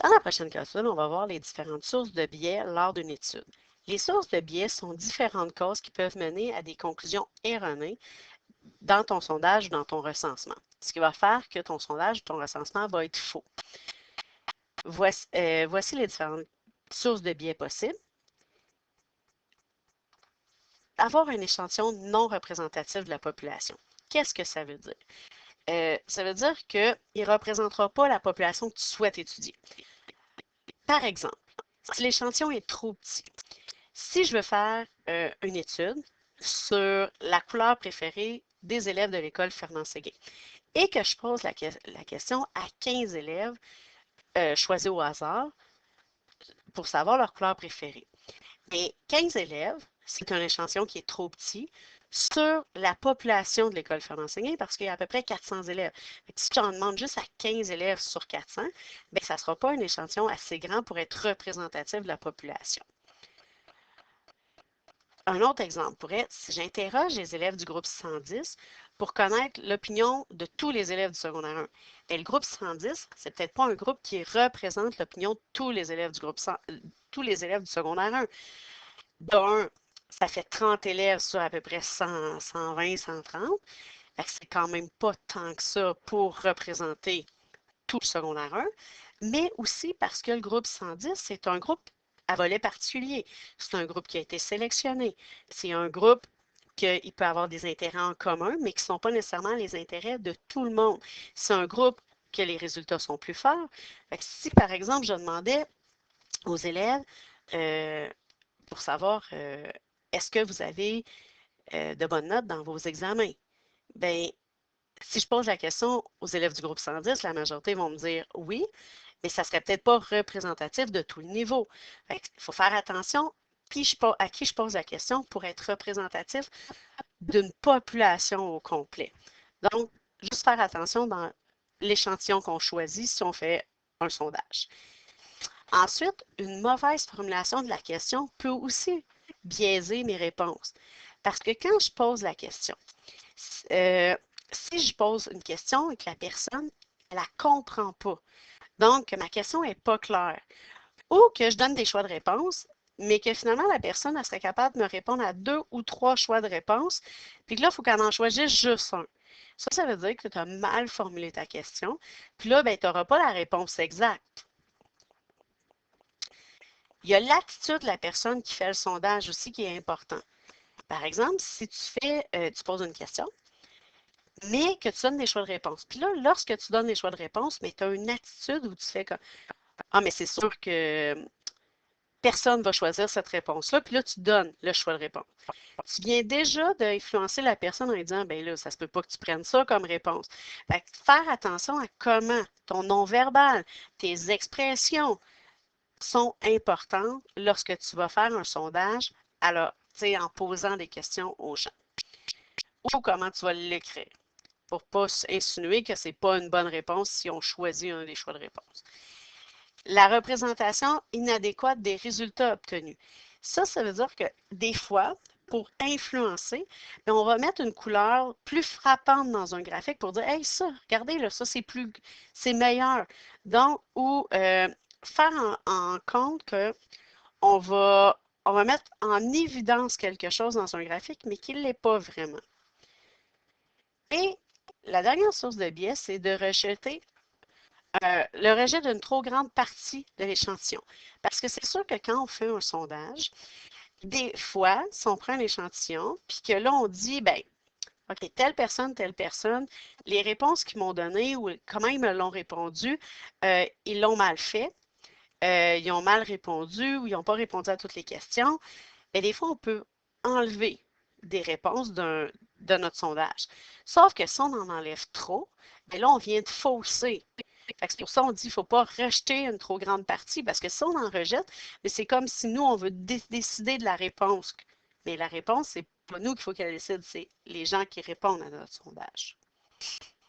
Dans la prochaine capsule, on va voir les différentes sources de biais lors d'une étude. Les sources de biais sont différentes causes qui peuvent mener à des conclusions erronées dans ton sondage ou dans ton recensement, ce qui va faire que ton sondage ou ton recensement va être faux. Voici les différentes sources de biais possibles. Avoir un échantillon non représentatif de la population. Qu'est-ce que ça veut dire? Ça veut dire qu'il ne représentera pas la population que tu souhaites étudier. Par exemple, si l'échantillon est trop petit, si je veux faire une étude sur la couleur préférée des élèves de l'école Fernand-Séguin et que je pose la question à 15 élèves choisis au hasard pour savoir leur couleur préférée. Et 15 élèves, c'est un échantillon qui est trop petit sur la population de l'école Fernand-Séguin parce qu'il y a à peu près 400 élèves. Si tu en demandes juste à 15 élèves sur 400, bien, ça ne sera pas un échantillon assez grand pour être représentatif de la population. Un autre exemple pourrait être si j'interroge les élèves du groupe 110 pour connaître l'opinion de tous les élèves du secondaire 1. Et le groupe 110, c'est peut-être pas un groupe qui représente l'opinion de tous les élèves du groupe tous les élèves du secondaire 1. D'un, ça fait 30 élèves sur à peu près 100, 120, 130. C'est quand même pas tant que ça pour représenter tout le secondaire 1, mais aussi parce que le groupe 110, c'est un groupe à volet particulier. C'est un groupe qui a été sélectionné. C'est un groupe qu'il peut avoir des intérêts en commun, mais qui ne sont pas nécessairement les intérêts de tout le monde. C'est un groupe que les résultats sont plus forts. Si, par exemple, je demandais aux élèves pour savoir est-ce que vous avez de bonnes notes dans vos examens, bien, si je pose la question aux élèves du groupe 110, la majorité vont me dire oui, mais ça ne serait peut-être pas représentatif de tout le niveau. Il faut faire attention à qui je pose la question pour être représentatif d'une population au complet. Donc, juste faire attention dans l'échantillon qu'on choisit si on fait un sondage. Ensuite, une mauvaise formulation de la question peut aussi biaiser mes réponses. Parce que quand je pose la question, si je pose une question et que la personne ne la comprend pas, donc que ma question n'est pas claire, ou que je donne des choix de réponse, mais que finalement la personne elle serait capable de me répondre à 2 ou 3 choix de réponse, puis que là, il faut qu'elle en choisisse juste un. Ça veut dire que tu as mal formulé ta question, puis là, ben, tu n'auras pas la réponse exacte. Il y a l'attitude de la personne qui fait le sondage aussi qui est important. Par exemple, si tu poses une question, mais que tu donnes des choix de réponse. Puis là, lorsque tu donnes des choix de réponse, mais tu as une attitude où tu fais comme ah, mais c'est sûr que personne ne va choisir cette réponse-là, puis là, tu donnes le choix de réponse. Tu viens déjà d'influencer la personne en lui disant ben là, ça se peut pas que tu prennes ça comme réponse. Fait que faire attention à comment ton non-verbal, tes expressions sont importantes lorsque tu vas faire un sondage, alors, tu sais, en posant des questions aux gens. Ou comment tu vas l'écrire, pour ne pas insinuer que ce n'est pas une bonne réponse si on choisit un des choix de réponse. La représentation inadéquate des résultats obtenus. Ça veut dire que des fois, pour influencer, on va mettre une couleur plus frappante dans un graphique pour dire, hey, ça, regardez, là, ça, c'est meilleur. Donc, ou faire en compte qu'on va mettre en évidence quelque chose dans un graphique, mais qu'il ne l'est pas vraiment. Et la dernière source de biais, c'est de rejeter le rejet d'une trop grande partie de l'échantillon. Parce que c'est sûr que quand on fait un sondage, des fois, si on prend un échantillon, puis que là, on dit, ben, OK, telle personne, les réponses qu'ils m'ont données ou comment ils me l'ont répondu, ils l'ont mal fait, ils ont mal répondu ou ils n'ont pas répondu à toutes les questions. Mais des fois, on peut enlever des réponses de notre sondage. Sauf que si on en enlève trop, bien là, on vient de fausser. C'est pour ça qu'on dit qu'il ne faut pas rejeter une trop grande partie, parce que si on en rejette, c'est comme si nous, on veut décider de la réponse. Mais la réponse, ce n'est pas nous qu'il faut qu'elle décide, c'est les gens qui répondent à notre sondage.